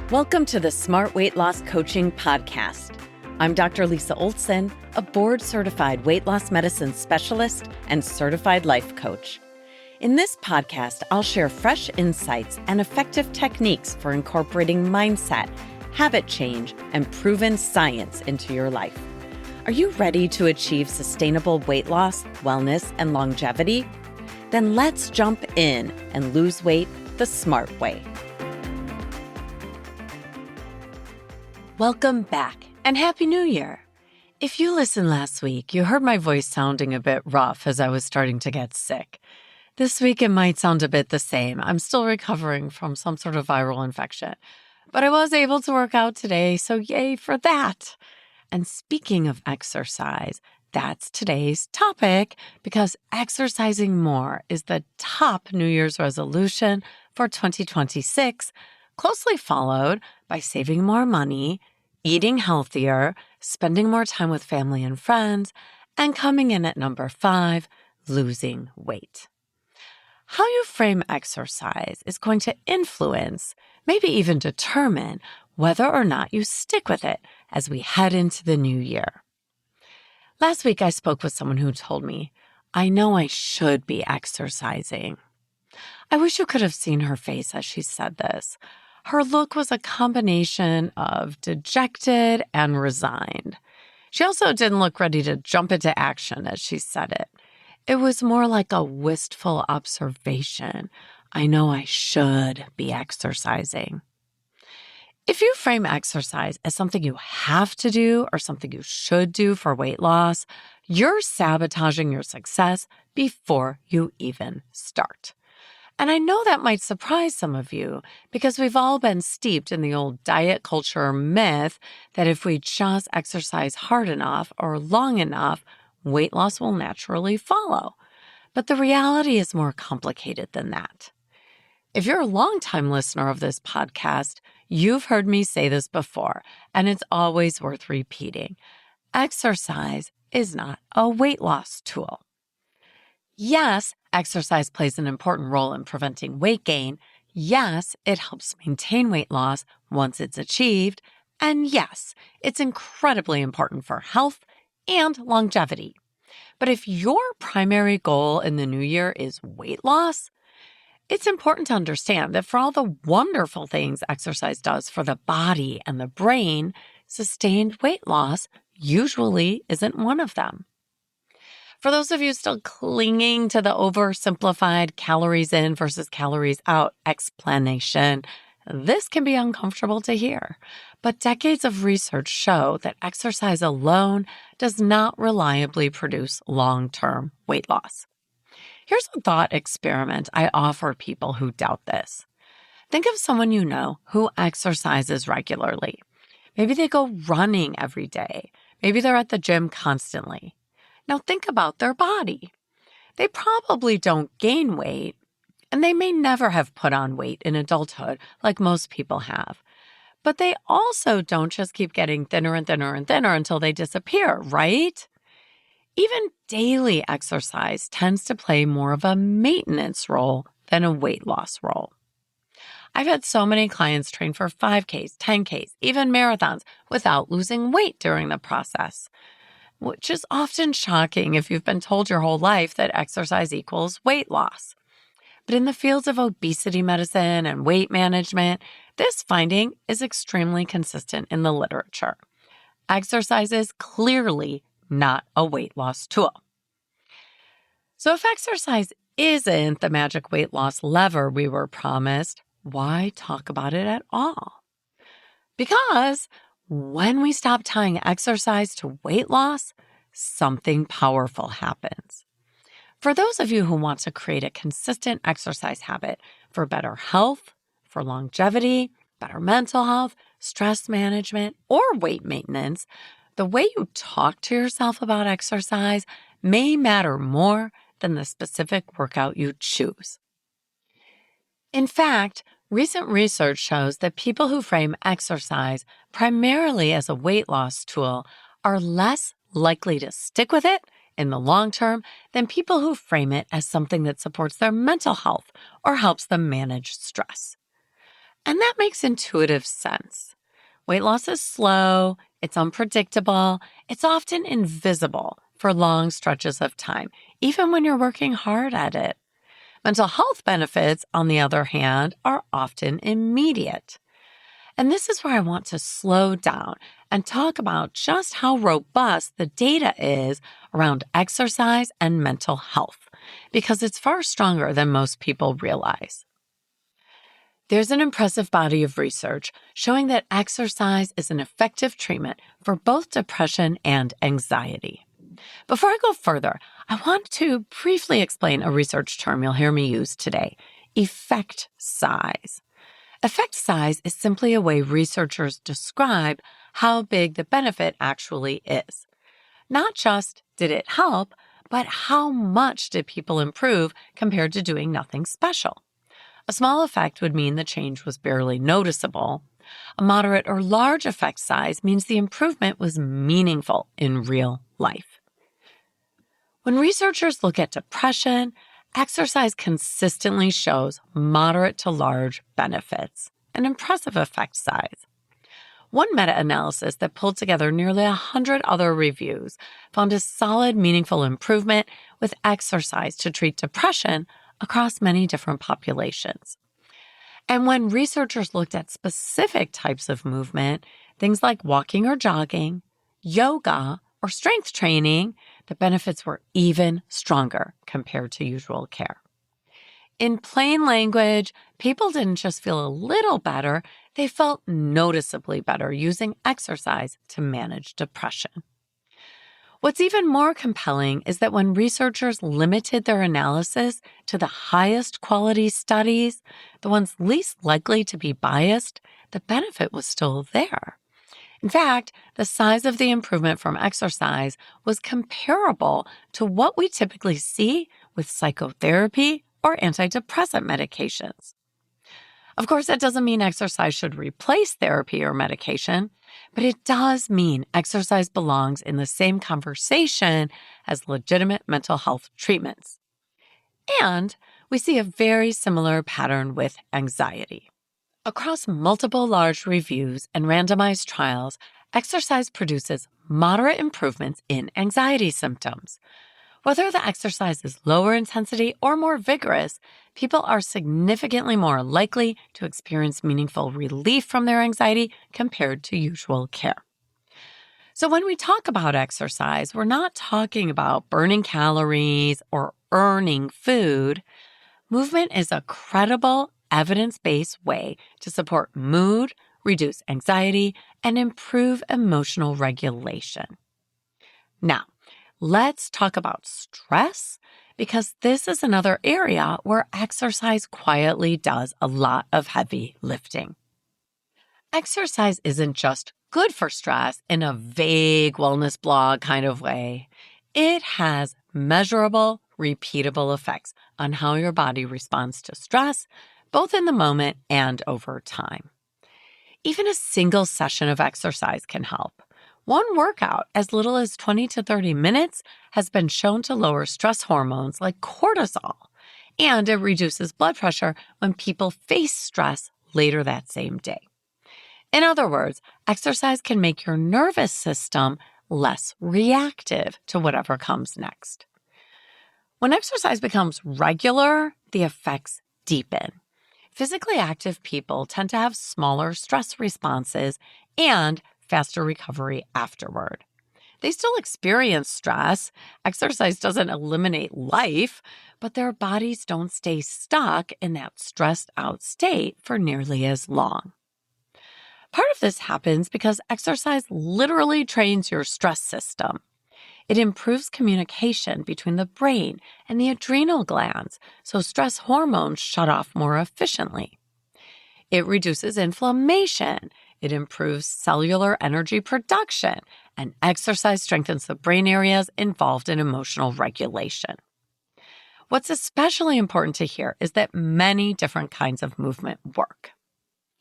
Welcome to the Smart Weight Loss Coaching Podcast. I'm Dr. Lisa Oldson, a board-certified weight loss medicine specialist and certified life coach. In this podcast, I'll share fresh insights and effective techniques for incorporating mindset, habit change, and proven science into your life. Are you ready to achieve sustainable weight loss, wellness, and longevity? Then let's jump in and lose weight the smart way. Welcome back and Happy New Year. If you listened last week, you heard my voice sounding a bit rough as I was starting to get sick. This week, it might sound a bit the same. I'm still recovering from some sort of viral infection, but I was able to work out today, so yay for that. And speaking of exercise, that's today's topic because exercising more is the top New Year's resolution for 2026, closely followed by saving more money, eating healthier, spending more time with family and friends, and coming in at number 5, losing weight. How you frame exercise is going to influence, maybe even determine, whether or not you stick with it as we head into the new year. Last week, I spoke with someone who told me, I know I should be exercising. I wish you could have seen her face as she said this. Her look was a combination of dejected and resigned. She also didn't look ready to jump into action as she said it. It was more like a wistful observation. I know I should be exercising. If you frame exercise as something you have to do or something you should do for weight loss, you're sabotaging your success before you even start. And I know that might surprise some of you because we've all been steeped in the old diet culture myth that if we just exercise hard enough or long enough, weight loss will naturally follow. But the reality is more complicated than that. If you're a longtime listener of this podcast, you've heard me say this before, and it's always worth repeating. Exercise is not a weight loss tool. Yes, exercise plays an important role in preventing weight gain. Yes, it helps maintain weight loss once it's achieved. And yes, it's incredibly important for health and longevity. But if your primary goal in the new year is weight loss, it's important to understand that for all the wonderful things exercise does for the body and the brain, sustained weight loss usually isn't one of them. For those of you still clinging to the oversimplified calories in versus calories out explanation, this can be uncomfortable to hear. But decades of research show that exercise alone does not reliably produce long-term weight loss. Here's a thought experiment I offer people who doubt this. Think of someone you know who exercises regularly. Maybe they go running every day. Maybe they're at the gym constantly. Now think about their body. They probably don't gain weight, and they may never have put on weight in adulthood like most people have. But they also don't just keep getting thinner and thinner and thinner until they disappear, right? Even daily exercise tends to play more of a maintenance role than a weight loss role. I've had so many clients train for 5Ks, 10Ks, even marathons without losing weight during the process, which is often shocking if you've been told your whole life that exercise equals weight loss. But in the fields of obesity medicine and weight management, this finding is extremely consistent in the literature. Exercise is clearly not a weight loss tool. So if exercise isn't the magic weight loss lever we were promised, why talk about it at all? Because when we stop tying exercise to weight loss, something powerful happens. For those of you who want to create a consistent exercise habit for better health, for longevity, better mental health, stress management, or weight maintenance, the way you talk to yourself about exercise may matter more than the specific workout you choose. In fact, recent research shows that people who frame exercise primarily as a weight loss tool are less likely to stick with it in the long term than people who frame it as something that supports their mental health or helps them manage stress. And that makes intuitive sense. Weight loss is slow, it's unpredictable, it's often invisible for long stretches of time, even when you're working hard at it. Mental health benefits, on the other hand, are often immediate. And this is where I want to slow down and talk about just how robust the data is around exercise and mental health, because it's far stronger than most people realize. There's an impressive body of research showing that exercise is an effective treatment for both depression and anxiety. Before I go further, I want to briefly explain a research term you'll hear me use today: effect size. Effect size is simply a way researchers describe how big the benefit actually is. Not just did it help, but how much did people improve compared to doing nothing special. A small effect would mean the change was barely noticeable. A moderate or large effect size means the improvement was meaningful in real life. When researchers look at depression, exercise consistently shows moderate to large benefits, an impressive effect size. One meta-analysis that pulled together nearly 100 other reviews found a solid, meaningful improvement with exercise to treat depression across many different populations. And when researchers looked at specific types of movement, things like walking or jogging, yoga, or strength training, the benefits were even stronger compared to usual care. In plain language, people didn't just feel a little better, they felt noticeably better using exercise to manage depression. What's even more compelling is that when researchers limited their analysis to the highest quality studies, the ones least likely to be biased, the benefit was still there. In fact, the size of the improvement from exercise was comparable to what we typically see with psychotherapy or antidepressant medications. Of course, that doesn't mean exercise should replace therapy or medication, but it does mean exercise belongs in the same conversation as legitimate mental health treatments. And we see a very similar pattern with anxiety. Across multiple large reviews and randomized trials, exercise produces moderate improvements in anxiety symptoms. Whether the exercise is lower intensity or more vigorous, people are significantly more likely to experience meaningful relief from their anxiety compared to usual care. So when we talk about exercise, we're not talking about burning calories or earning food. Movement is a credible, evidence-based way to support mood, reduce anxiety, and improve emotional regulation. Now, let's talk about stress, because this is another area where exercise quietly does a lot of heavy lifting. Exercise isn't just good for stress in a vague wellness blog kind of way. It has measurable, repeatable effects on how your body responds to stress, both in the moment and over time. Even a single session of exercise can help. One workout, as little as 20 to 30 minutes, has been shown to lower stress hormones like cortisol, and it reduces blood pressure when people face stress later that same day. In other words, exercise can make your nervous system less reactive to whatever comes next. When exercise becomes regular, the effects deepen. Physically active people tend to have smaller stress responses and faster recovery afterward. They still experience stress. Exercise doesn't eliminate life, but their bodies don't stay stuck in that stressed out state for nearly as long. Part of this happens because exercise literally trains your stress system. It improves communication between the brain and the adrenal glands, so stress hormones shut off more efficiently. It reduces inflammation. It improves cellular energy production, and exercise strengthens the brain areas involved in emotional regulation. What's especially important to hear is that many different kinds of movement work.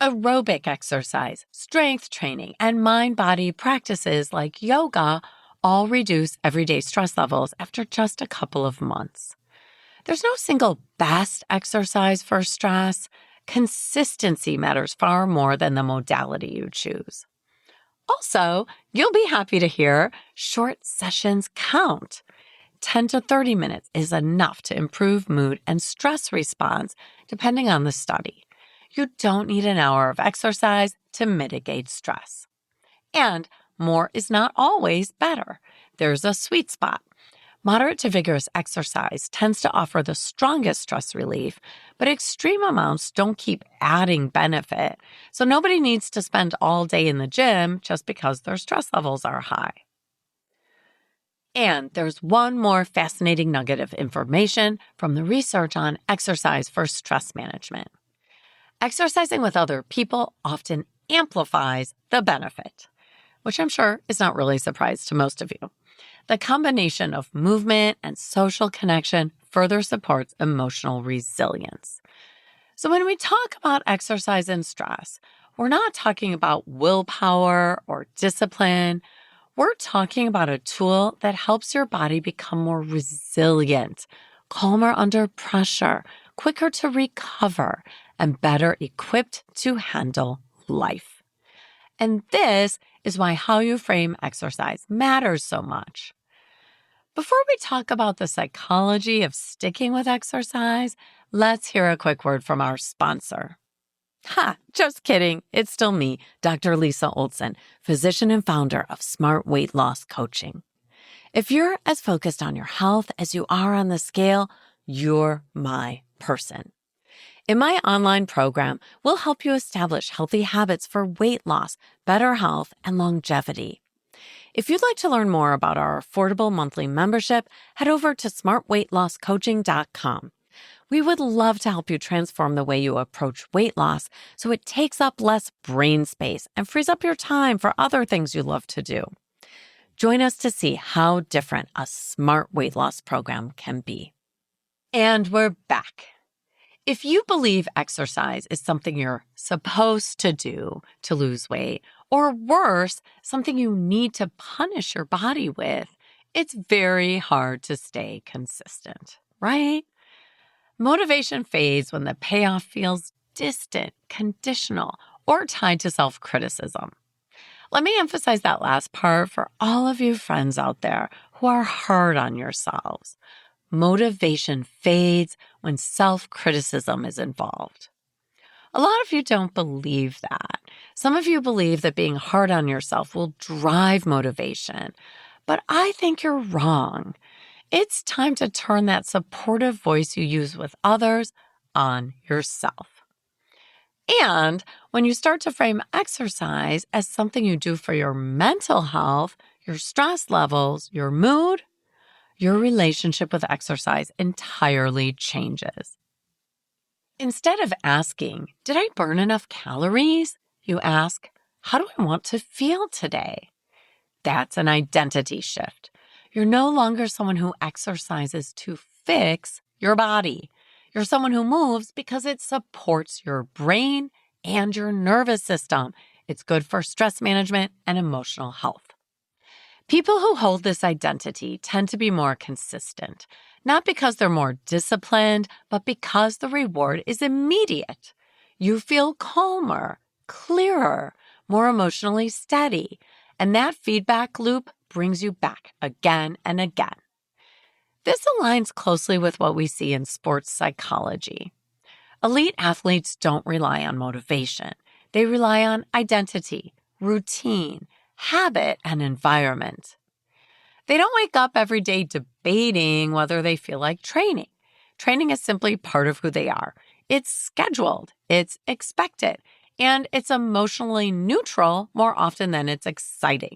Aerobic exercise, strength training, and mind-body practices like yoga all reduce everyday stress levels after just a couple of months. There's no single best exercise for stress. Consistency matters far more than the modality you choose. Also, you'll be happy to hear short sessions count. 10 to 30 minutes is enough to improve mood and stress response, depending on the study. You don't need an hour of exercise to mitigate stress. And more is not always better. There's a sweet spot. Moderate to vigorous exercise tends to offer the strongest stress relief, but extreme amounts don't keep adding benefit. So nobody needs to spend all day in the gym just because their stress levels are high. And there's one more fascinating nugget of information from the research on exercise for stress management. Exercising with other people often amplifies the benefit, which I'm sure is not really a surprise to most of you. The combination of movement and social connection further supports emotional resilience. So when we talk about exercise and stress, we're not talking about willpower or discipline. We're talking about a tool that helps your body become more resilient, calmer under pressure, quicker to recover, and better equipped to handle life. And this is why how you frame exercise matters so much. Before we talk about the psychology of sticking with exercise, let's hear a quick word from our sponsor. Just kidding. It's still me, Dr. Lisa Oldson, physician and founder of Smart Weight Loss Coaching. If you're as focused on your health as you are on the scale, you're my person. In my online program, we'll help you establish healthy habits for weight loss, better health, and longevity. If you'd like to learn more about our affordable monthly membership, head over to smartweightlosscoaching.com. We would love to help you transform the way you approach weight loss so it takes up less brain space and frees up your time for other things you love to do. Join us to see how different a smart weight loss program can be. And we're back. If you believe exercise is something you're supposed to do to lose weight, or worse, something you need to punish your body with, it's very hard to stay consistent, right? Motivation fades when the payoff feels distant, conditional, or tied to self-criticism. Let me emphasize that last part for all of you friends out there who are hard on yourselves. Motivation fades when self-criticism is involved. A lot of you don't believe that. Some of you believe that being hard on yourself will drive motivation, but I think you're wrong. It's time to turn that supportive voice you use with others on yourself. And when you start to frame exercise as something you do for your mental health, your stress levels, your mood, your relationship with exercise entirely changes. Instead of asking, did I burn enough calories? You ask, how do I want to feel today? That's an identity shift. You're no longer someone who exercises to fix your body. You're someone who moves because it supports your brain and your nervous system. It's good for stress management and emotional health. People who hold this identity tend to be more consistent, not because they're more disciplined, but because the reward is immediate. You feel calmer, clearer, more emotionally steady, and that feedback loop brings you back again and again. This aligns closely with what we see in sports psychology. Elite athletes don't rely on motivation. They rely on identity, routine, habit, and environment. They don't wake up every day debating whether they feel like training. Training is simply part of who they are. It's scheduled, it's expected, and it's emotionally neutral more often than it's exciting.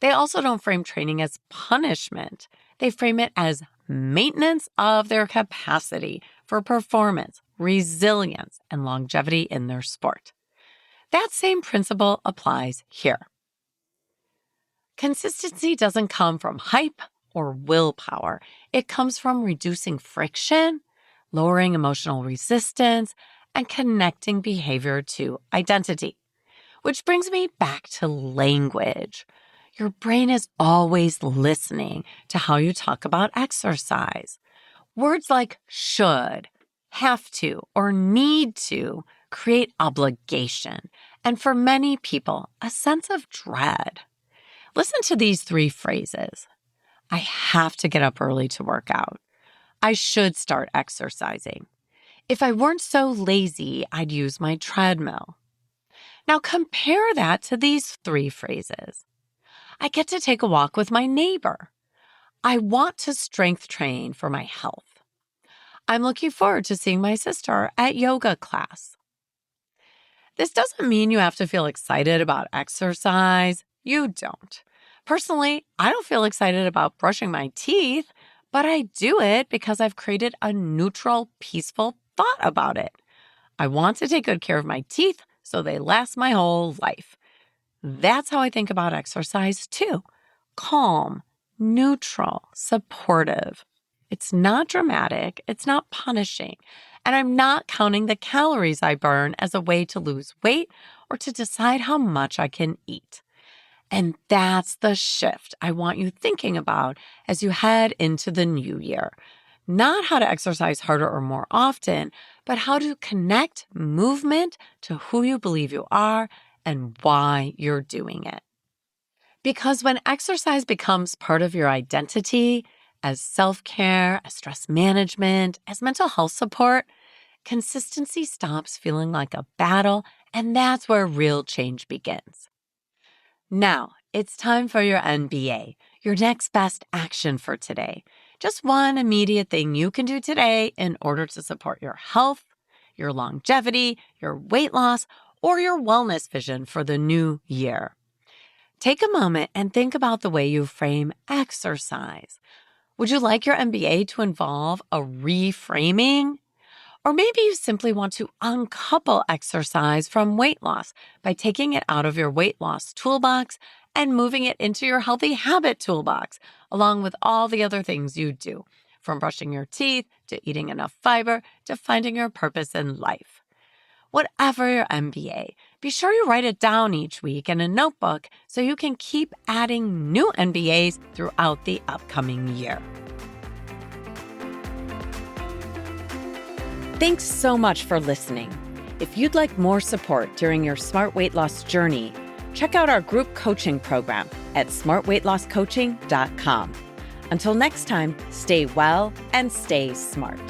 They also don't frame training as punishment. They frame it as maintenance of their capacity for performance, resilience, and longevity in their sport. That same principle applies here. Consistency doesn't come from hype or willpower. It comes from reducing friction, lowering emotional resistance, and connecting behavior to identity. Which brings me back to language. Your brain is always listening to how you talk about exercise. Words like should, have to or need to create obligation, and for many people, a sense of dread. Listen to these 3 phrases. I have to get up early to work out. I should start exercising. If I weren't so lazy, I'd use my treadmill. Now compare that to these 3 phrases. I get to take a walk with my neighbor. I want to strength train for my health. I'm looking forward to seeing my sister at yoga class. This doesn't mean you have to feel excited about exercise. You don't. Personally, I don't feel excited about brushing my teeth, but I do it because I've created a neutral, peaceful thought about it. I want to take good care of my teeth so they last my whole life. That's how I think about exercise too. Calm, neutral, supportive. It's not dramatic, it's not punishing, and I'm not counting the calories I burn as a way to lose weight or to decide how much I can eat. And that's the shift I want you thinking about as you head into the new year. Not how to exercise harder or more often, but how to connect movement to who you believe you are and why you're doing it. Because when exercise becomes part of your identity, as self-care, as stress management, as mental health support, consistency stops feeling like a battle, and that's where real change begins. Now, it's time for your NBA, your next best action for today. Just one immediate thing you can do today in order to support your health, your longevity, your weight loss, or your wellness vision for the new year. Take a moment and think about the way you frame exercise. Would you like your MBA to involve a reframing? Or maybe you simply want to uncouple exercise from weight loss by taking it out of your weight loss toolbox and moving it into your healthy habit toolbox, along with all the other things you do, from brushing your teeth to eating enough fiber to finding your purpose in life. Whatever your MBA, be sure you write it down each week in a notebook so you can keep adding new MBAs throughout the upcoming year. Thanks so much for listening. If you'd like more support during your smart weight loss journey, check out our group coaching program at smartweightlosscoaching.com. Until next time, stay well and stay smart.